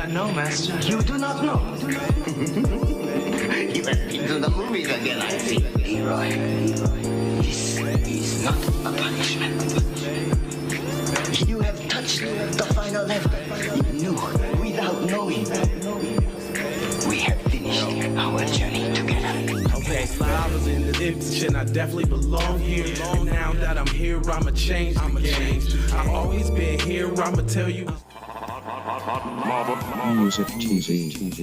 not know, Master. You do not know. You have been to the movies again, I see. Leroy, this is not a punishment. You have touched the final level. You knew without knowing. We have finished our journey together. Okay, so I was in this shit and I definitely belong here. And now that I'm here, I'ma change the game. I've always been here, I'ma tell you. Music TV.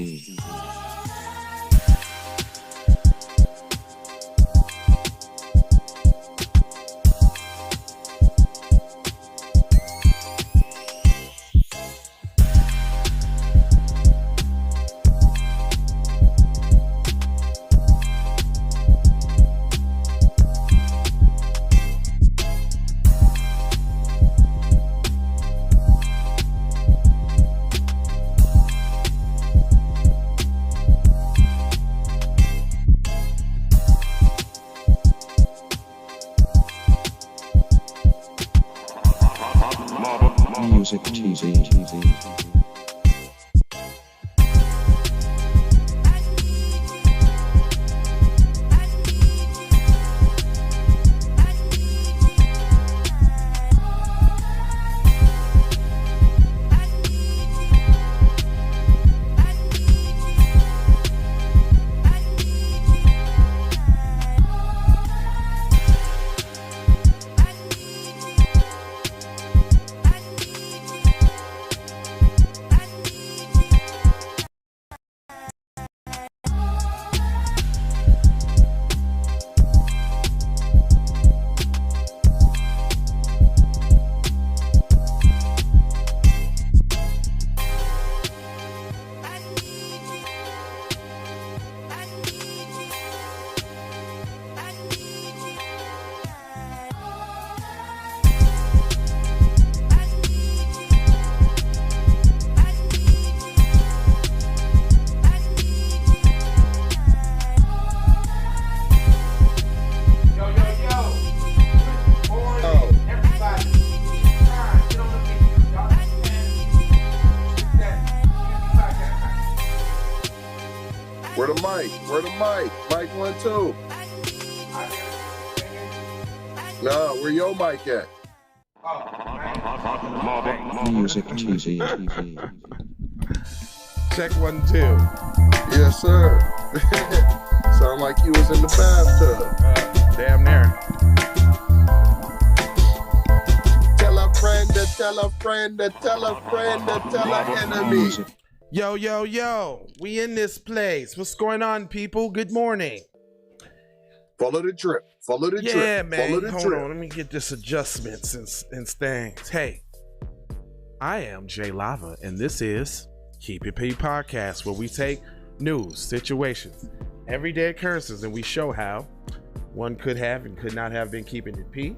Music TV. Where the mic? Mic 1, 2. No, where your mic at? Music TV. Check 1, 2. Yes, sir. Sound like you was in the bathtub. Damn near. Tell a friend to tell a friend to tell a friend to tell an enemy. Yo, we in this place. What's going on, people? Good morning. Follow the drip. Follow the drip. Yeah, man. Follow the Hold drip. on. Let me get this adjustments and things. Hey, I am Jay Lava, and this is Keep It P Podcast, where we take news, situations, everyday occurrences, and we show how one could have and could not have been keeping it P.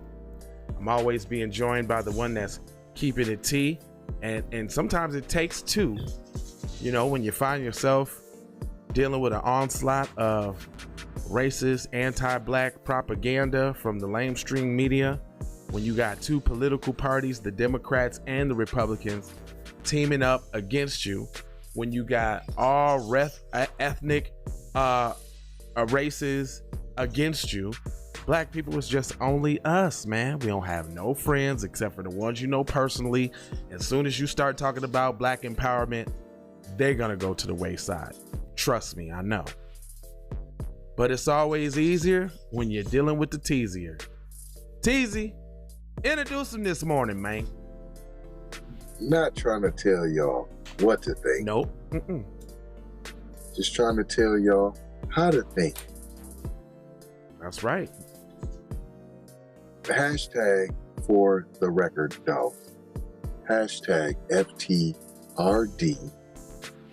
I'm always being joined by the one that's keeping it T, and sometimes it takes two. You know, when you find yourself dealing with an onslaught of racist, anti-black propaganda from the lamestream media, when you got two political parties, the Democrats and the Republicans, teaming up against you, when you got all ethnic races against you, black people is just only us, man. We don't have no friends except for the ones you know personally. As soon as you start talking about black empowerment, they're gonna go to the wayside. Trust me, I know. But it's always easier when you're dealing with the teasier. Teasy, introduce him this morning, man. Not trying to tell y'all what to think. Nope. Just trying to tell y'all how to think. That's right. Hashtag for the record doe. Hashtag FTRD.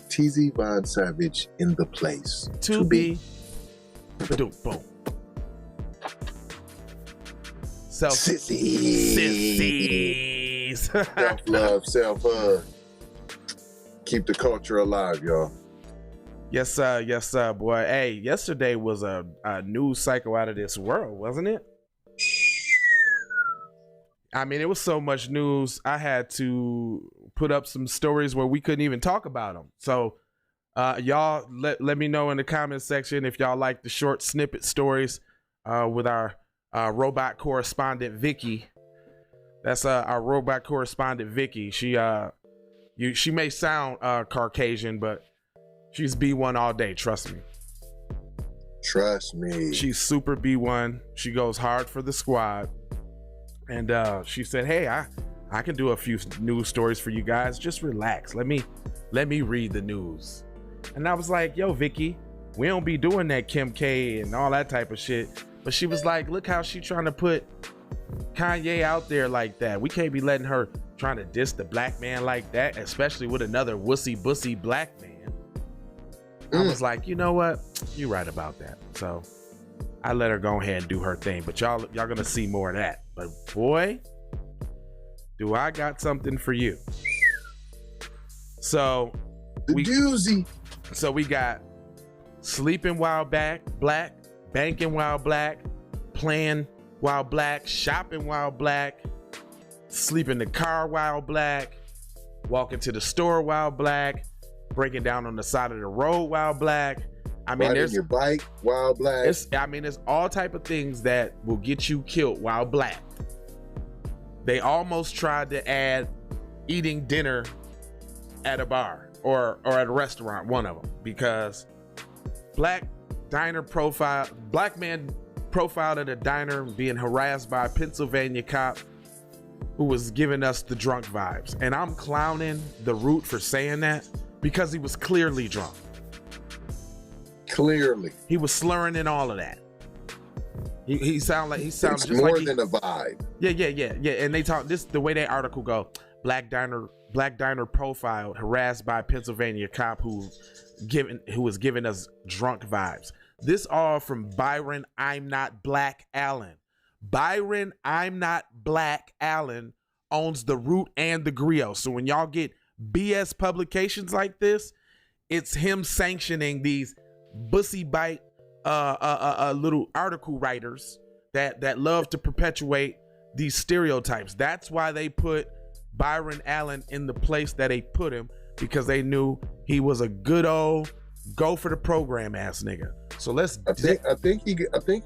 TZ Von Savage in the place To be. Boom. Sissies. Self-love, self-hug. Keep the culture alive, y'all. Yes, sir, boy. Hey, yesterday was a news cycle out of this world, wasn't it? I mean, it was so much news. I had to put up some stories where we couldn't even talk about them. So y'all let me know in the comment section if y'all like the short snippet stories with our robot correspondent Vicky. That's our robot correspondent Vicky. She may sound Caucasian, but she's B1 all day, trust me. Trust me. She's super B1. She goes hard for the squad. And she said, hey, I can do a few news stories for you guys. Just relax. Let me read the news. And I was like, yo, Vicky, we don't be doing that Kim K and all that type of shit. But she was like, look how she trying to put Kanye out there like that. We can't be letting her trying to diss the black man like that, especially with another wussy bussy black man. I was like, you know what? You're right about that. So I let her go ahead and do her thing. But y'all gonna see more of that. But boy, do I got something for you. So doozy. So we got sleeping while black, banking while black, playing while black, shopping while black, sleep in the car while black, walking to the store while black, breaking down on the side of the road while black. I mean, riding your bike while black. There's all type of things that will get you killed while black. They almost tried to add eating dinner at a bar or at a restaurant, one of them, because black man profiled at a diner being harassed by a Pennsylvania cop who was giving us the drunk vibes. And I'm clowning the Root for saying that because he was clearly drunk. Clearly. He was slurring and all of that. He sounds just more like than a vibe. Yeah. And they talk this the way that article go. Black diner profiled, harassed by Pennsylvania cop who was giving us drunk vibes. This all from Byron I'm Not Black Allen. Byron I'm Not Black Allen owns the Root and the Griot. So when y'all get BS publications like this, it's him sanctioning these bussy bite little article writers that love to perpetuate these stereotypes. That's why they put Byron Allen in the place that they put him, because they knew he was a good old go for the program ass nigga. So I think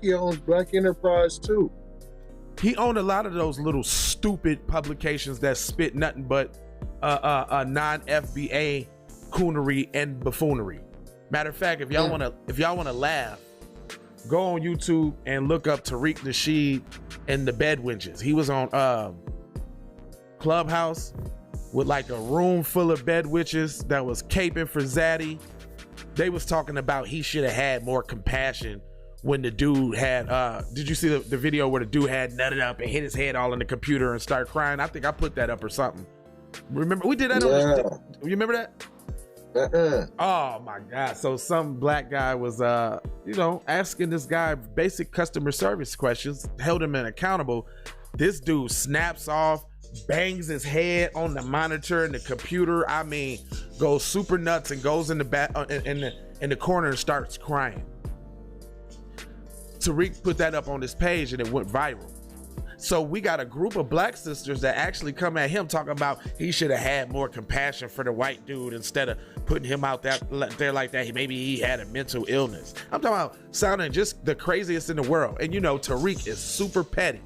he owns Black Enterprise too. He owned a lot of those little stupid publications that spit nothing but non-FBA coonery and buffoonery. Matter of fact, if y'all wanna laugh, go on YouTube and look up Tariq Nasheed and the Bedwenches. He was on Clubhouse with like a room full of bedwitches that was caping for Zaddy. They was talking about he should have had more compassion when the dude had did you see the video where the dude had nutted up and hit his head all in the computer and started crying? I think I put that up or something. Remember we did that? Yeah. You remember that? Oh my God. So some black guy was asking this guy basic customer service questions, held him accountable. This dude snaps off, bangs his head on the monitor and the computer. I mean, goes super nuts and goes in the back in the corner and starts crying. Tariq put that up on his page and it went viral. So we got a group of black sisters that actually come at him talking about he should have had more compassion for the white dude instead of putting him out there like that. Maybe he had a mental illness. I'm talking about sounding just the craziest in the world. And Tariq is super petty.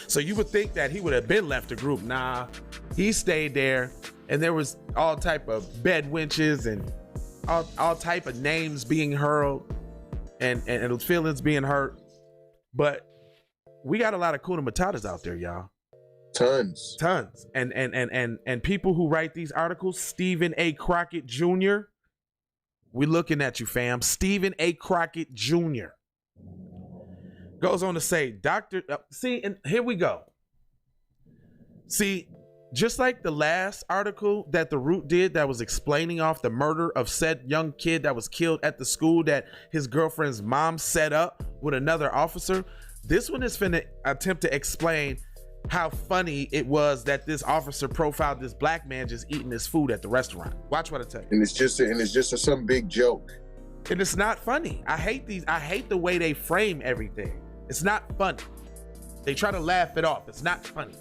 So you would think that he would have been left the group. Nah, he stayed there, and there was all type of bedwenches and all type of names being hurled and feelings being hurt. But we got a lot of Kuna Matatas out there, y'all. Tons. And people who write these articles, Stephen A. Crockett Jr., we looking at you, fam. Stephen A. Crockett Jr. goes on to say, and here we go. See, just like the last article that the Root did that was explaining off the murder of said young kid that was killed at the school that his girlfriend's mom set up with another officer, this one is finna attempt to explain how funny it was that this officer profiled this black man just eating his food at the restaurant. Watch what I tell you. And it's just some big joke. And it's not funny. I hate the way they frame everything. It's not funny. They try to laugh it off. It's not funny.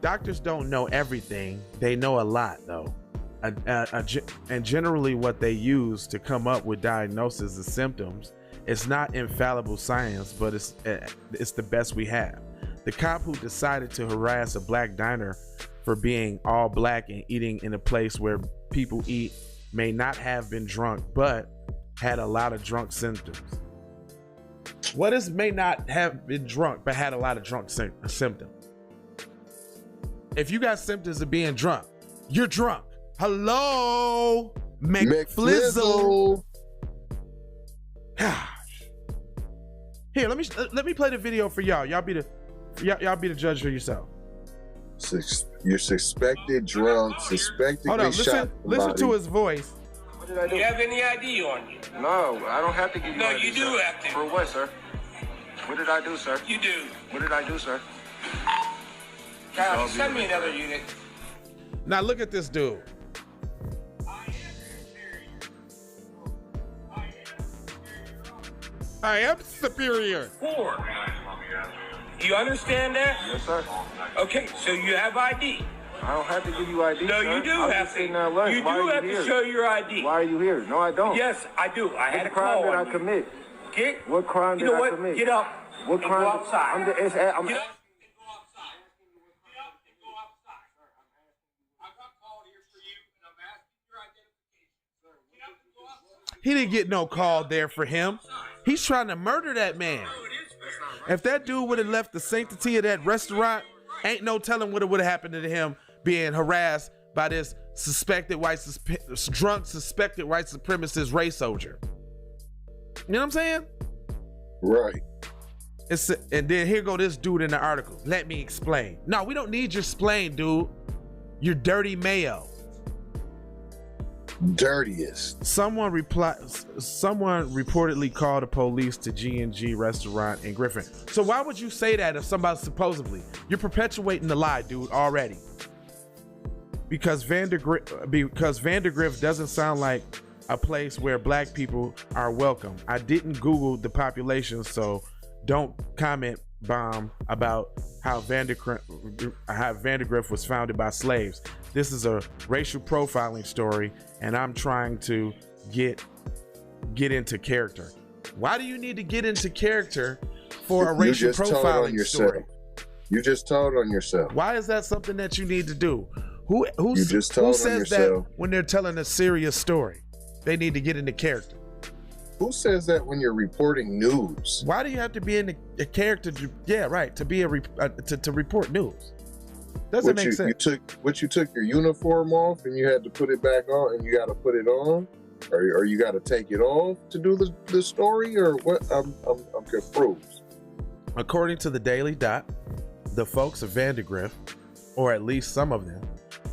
Doctors don't know everything. They know a lot, though. And generally what they use to come up with diagnoses and symptoms, it's not infallible science, but it's the best we have. The cop who decided to harass a black diner for being all black and eating in a place where people eat may not have been drunk, but had a lot of drunk symptoms. What is may not have been drunk, but had a lot of drunk symptoms? If you got symptoms of being drunk, you're drunk. Hello, McFlizzle. Gosh. Here, let me play the video for y'all. Y'all be the judge for yourself. You're suspected drunk, suspected Hold on, shot. listen to his voice. What did I do? Do you have any ID on you? No, I don't have to give you No, ID, you do sir. have to. For what, sir? What did I do, sir? You do. What did I do, sir? Kyle, send me another unit. Now look at this dude. I am superior. 4. You understand that? Yes, sir. Okay, so you have ID. I don't have to give you ID, No, sir. you do I'm have just to. sitting there alert. You Why do are have to here? show your ID. Why are you here? No, I don't. Yes, I do. I had a What crime call did on I you. commit? Get. What crime You did know I what? commit? Get up. What and crime? Go outside. I'm Get up and go outside. Get up and go outside. I got called here for you, and I'm asking your identification. Get up and go outside. He didn't get no call there for him. He's trying to murder that man. If that dude would have left the sanctity of that restaurant, ain't no telling what would have happened to him being harassed by this drunk suspected white supremacist race soldier. You know what I'm saying? Right. And then here go this dude in the article. Let me explain. No, we don't need your explain, dude. You're dirty mayo. Dirtiest. Someone reportedly called the police to G&G restaurant in Griffin. So why would you say that if somebody supposedly? You're perpetuating the lie, dude, already. Because Vandergrift doesn't sound like a place where black people are welcome. I didn't Google the population, so don't comment bomb about how Vandergrift was founded by slaves. This is a racial profiling story, and I'm trying to get into character. Why do you need to get into character for a racial profiling story? You just told on yourself. Why is that something that you need to do? Who says that when they're telling a serious story? They need to get into character. Who says that when you're reporting news? Why do you have to be in a character? To be to report news. Doesn't make sense. You took your uniform off and you had to put it back on, and you got to put it on, or you got to take it off to do the story, or what? I'm confused. According to the Daily Dot, the folks of Vandergrift, or at least some of them,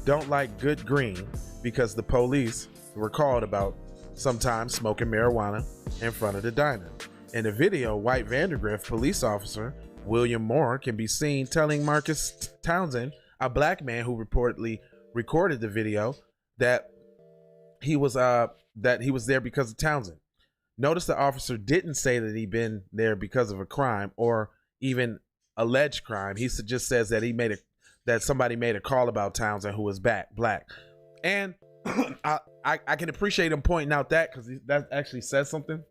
don't like good green because the police were called about sometimes smoking marijuana in front of the diner. In the video, white Vandergrift police officer William Moore can be seen telling Marcus Townsend, a black man who reportedly recorded the video, that he was there because of Townsend. Notice the officer didn't say that he'd been there because of a crime or even alleged crime. He just says that that somebody made a call about Townsend who was black. And I can appreciate him pointing out that, because that actually says something.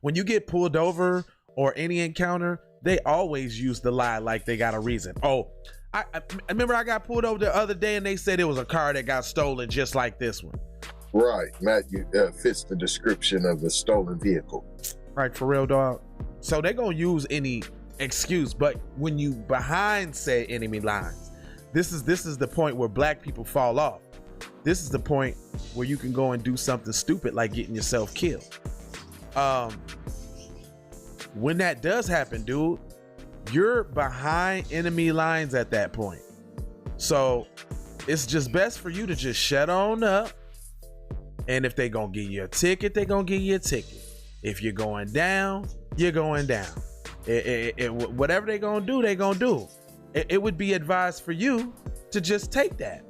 When you get pulled over or any encounter, they always use the lie like they got a reason. Oh, I remember I got pulled over the other day and they said it was a car that got stolen just like this one. Right, Matt, fits the description of a stolen vehicle. Right, for real, dog. So they're gonna use any excuse, but when you behind say enemy lines, this is the point where black people fall off. This is the point where you can go and do something stupid like getting yourself killed. When that does happen, dude, you're behind enemy lines at that point. So it's just best for you to just shut on up. And if they gonna give you a ticket, they gonna give you a ticket. If you're going down, you're going down. Whatever they gonna do, they gonna do. It would be advised for you to just take that.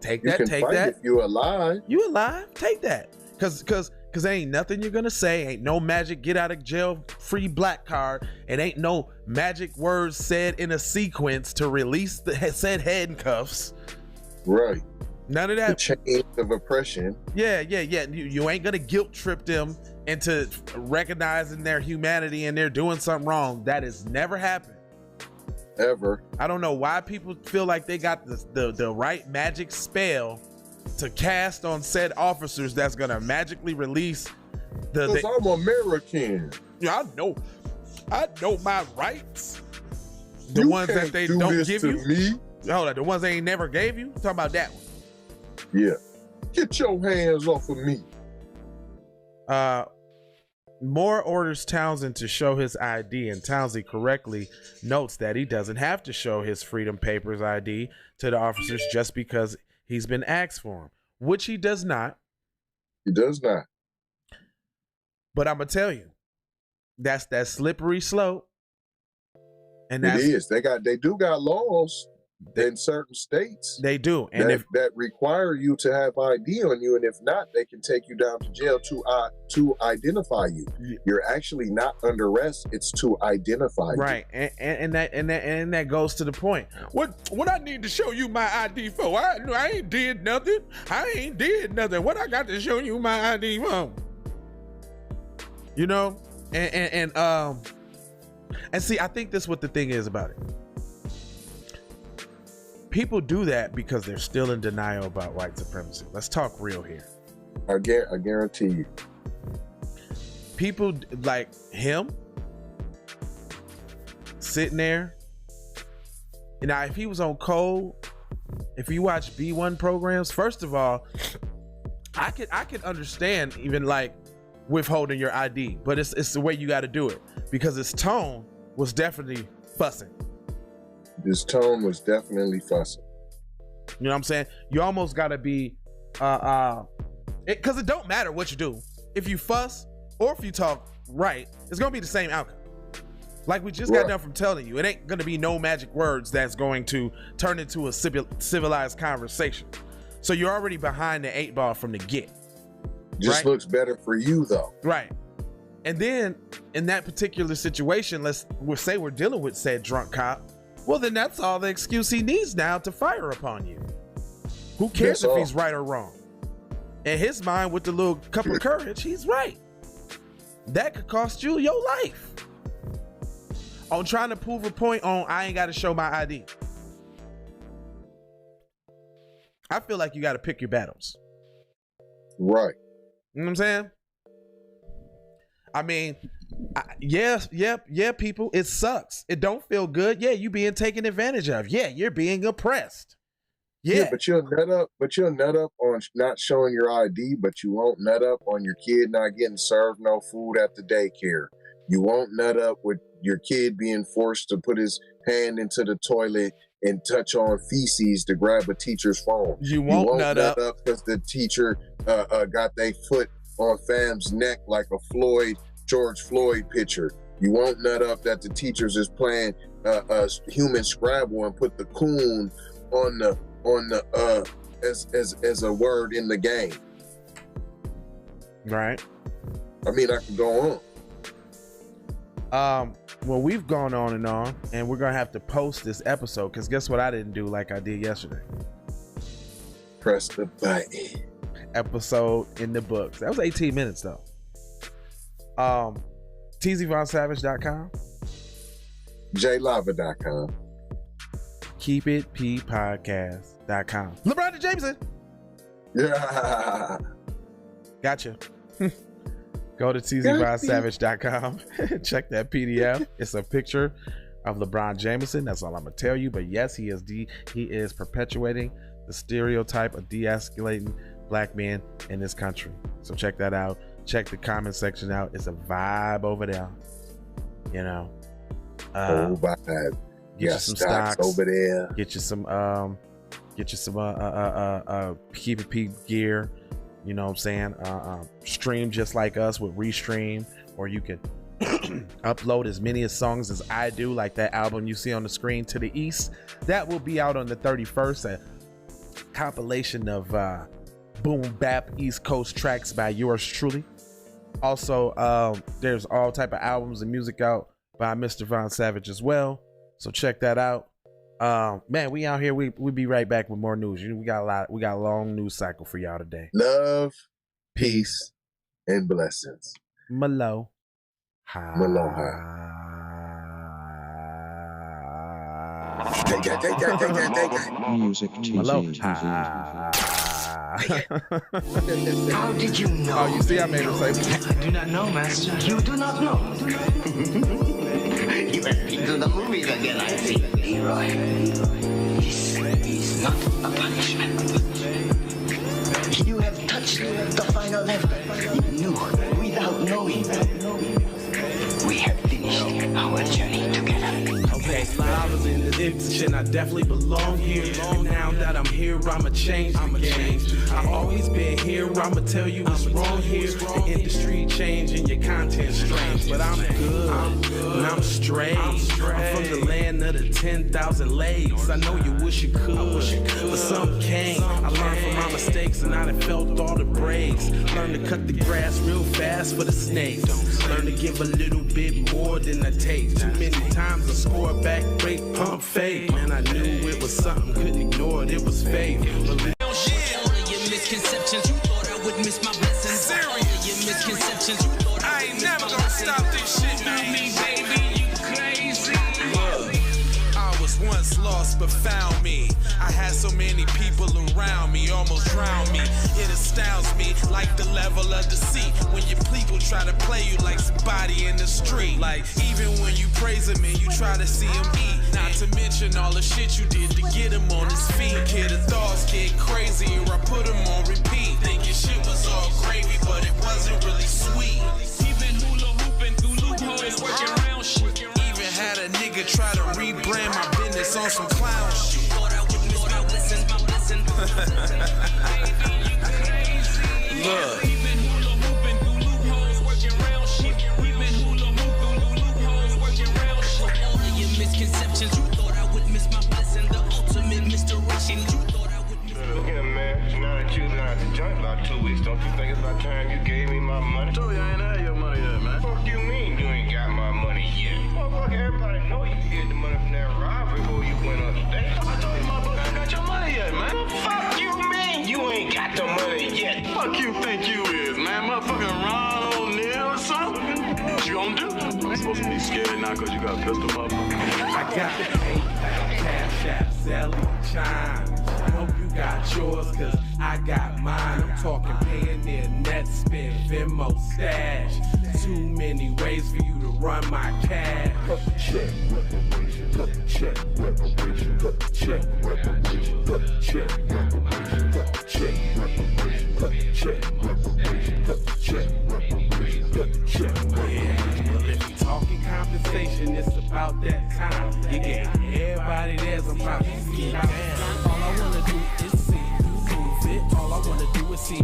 Take that. If you alive. You alive, take that. Cause because ain't nothing you're gonna say, ain't no magic get out of jail free black card, and ain't no magic words said in a sequence to release the said handcuffs. Right. None of The that. chains of oppression. Yeah. You ain't gonna guilt trip them into recognizing their humanity and they're doing something wrong. That has never happened. Ever. I don't know why people feel like they got the right magic spell to cast on said officers that's gonna magically release Because I'm American. Yeah, I know my rights. The You ones that can't they do don't this give to you. me. Hold on, the ones they ain't never gave you. Talking about that one. Yeah. Get your hands off of me. Moore orders Townsend to show his ID, and Townsend correctly notes that he doesn't have to show his Freedom Papers ID to the officers just because he's been asked for him, which he does not. He does not. But I'm gonna tell you, that's that slippery slope, and It that's is. They do got laws in certain states they do, and that require you to have ID on you, and if not, they can take you down to jail to identify you. You're actually not under arrest; it's to identify you. right, and that goes to the point. What I need to show you my ID for? I ain't did nothing. I ain't did nothing. What I got to show you my ID for? You know, and see, I think this is what the thing is about it. People do that because they're still in denial about white supremacy. Let's talk real here. I guarantee you. People like him sitting there. Now, if he was on Code, if you watch B1 programs, first of all, I could understand even like withholding your ID, but it's the way you got to do it because his tone was definitely fussing. His tone was definitely fussing. You know what I'm saying? You almost got to be, because it don't matter what you do. If you fuss or if you talk right, it's going to be the same outcome. Like we just got done from telling you, it ain't going to be no magic words that's going to turn into a civilized conversation. So you're already behind the 8 ball from the get. Just looks better for you though. Right. And then in that particular situation, we'll say we're dealing with said drunk cop. Well, then that's all the excuse he needs now to fire upon you. Who cares if he's right or wrong? In his mind, with the little cup of courage, he's right. That could cost you your life. On trying to prove a point on, I ain't got to show my ID. I feel like you got to pick your battles. Right. You know what I'm saying? I mean, yeah, people, it sucks. It don't feel good. Yeah, you being taken advantage of. Yeah, you're being oppressed. Yeah, but you'll nut up on not showing your ID, but you won't nut up on your kid not getting served no food at the daycare. You won't nut up with your kid being forced to put his hand into the toilet and touch on feces to grab a teacher's phone. You won't nut up because the teacher got their foot on fam's neck like a George Floyd picture. You won't nut up that the teachers is playing human Scrabble and put the coon on the as a word in the game. Right. I mean, I can go on. Well, we've gone on, and we're gonna have to post this episode because guess what I didn't do like I did yesterday? Press the button. Episode in the books. That was 18 minutes though. tzvonsavage.com, jlava.com, keepitppodcast.com, LeBron Jameson. Yeah. Gotcha. Go to tzvonsavage.com. Check that PDF. It's a picture of LeBron Jameson. That's all I'm gonna tell you. But yes, he is perpetuating the stereotype of de-escalating black men in this country. So check that out. Check the comment section out. It's a vibe over there. You know. Vibe. Get you some stocks over there. Get you some Keep It P gear. You know what I'm saying? Stream just like us with Restream, or you can upload as many songs as I do, like that album you see on the screen to the east. That will be out on the 31st. A compilation of boom bap East Coast tracks by yours truly. Also, there's all type of albums and music out by Mr. Von Savage as well. So check that out. Man, we out here. We be right back with more news. We got a long news cycle for y'all today. Love, peace, and blessings. Malo. Aloha. Take that. Music TV. How did you know? Oh, you see, I made her say. I do not know, master. You do not know. You have been to the movies again, I see. Leroy, this is not a punishment. You have touched the final level. You knew without knowing. We have finished our journey together. Okay, I was in the position, I definitely belong here. And now that I'm here, I'ma change the game. I've always been here, I'ma tell you what's wrong here. The industry changing, your content strange. But I'm good, and I'm straight. I'm from the land of the 10,000 legs. I know you wish you could, but some can't. I learned from my mistakes and I done felt all the breaks. Learn to cut the grass real fast for the snakes. Learn to give a little bit more than I take. Too many times I score back, break, pump, fade. Man, I knew it was something, couldn't ignore it, it was fate. Misconceptions, you thought I would miss my blessings. Serious. Your misconceptions, you thought I ain't never gonna stop this shit, man. Me, baby, you crazy. Look, I was once lost but found me. I had so many people around me, almost drowned me. It astounds me like the level of deceit when your people try to play you like somebody in the street. Like even when you praise him and you try to see him eat. Not to mention all the shit you did to get him on his feet. Kid, the thoughts get crazier, I put him on repeat. Thinking shit was all gravy, but it wasn't really sweet. Even hula hooping through loopholes, working around shit. Even had a nigga try to rebrand my business on some clown shit. Thought I would miss my blessings, my blessings. Baby, you crazy. Look. Even hula hooping through loopholes, working around shit. Even hula hooping through loopholes, working around shit. All of your misconceptions, you thought I would miss my blessing. The ultimate misdirection, you thought I would miss. Look here, man. Now that you've been out the joint about 2 weeks, don't you think it's about time you gave me my money? told you I ain't had your money yet, man. Fuck you mean you ain't got my money yet? Motherfucker, everybody know you hid the money from that robbery before you went upstate. I told you, motherfucker, I ain't got your money yet, man. Fuck you mean you ain't got the money yet? Fuck you think you is, man? Motherfucking Ron O'Neal or something? What you gonna do? You ain't supposed to be scared now because you got a pistol, motherfucker. I got the PayPal, Cash App, Zelle, Chime. Hope you got yours, cause I got mine. I'm talking Payoneer, net spend, Venmo, stash. Too many ways for you to run my cash. Check reparation, check reparation, check reparation, check reparation, check reparation, check reparation, check reparation, check reparation. Well, if you talking compensation, it's about that time. You get everybody there's about to see you down. All I wanna do is see you move it. All I wanna do is see you